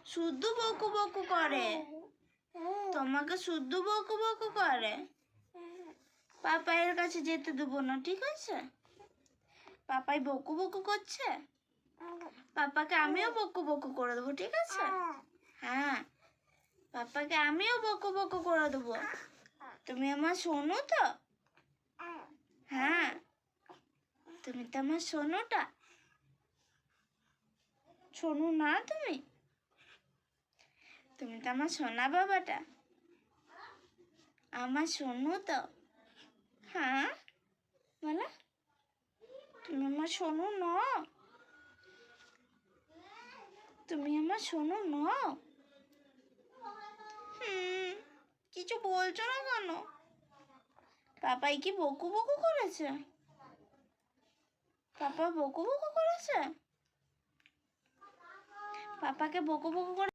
শুদ্ধ বকু বকু করে, তোমাকে শুদ্ধ বকু বকু করে। পাপাইয়ের কাছে যেতে দেবো না, ঠিক আছে? পাপাই বকু বকু করছে, পাপাকে আমিও বকু বকু করে দেবো, ঠিক আছে? হ্যাঁ, পাপাকে আমিও বকু বকু করে দেবো। তুমি আমার শোনো তো? হ্যাঁ, তুমি তো আমার শোনোটা, শোনো না তুমি? তুমি তো আমার সোনা বাবাটা, আমার শোনো তো? হ্যাঁ বলো, তুমি আমার শোনো না? তুমি আমার শোনো না? কিছু বলছো না কেন? পাপাই কি বকু বকু করেছে? পাপা বকু বকু করেছে? পাপাকে বকু বকু করে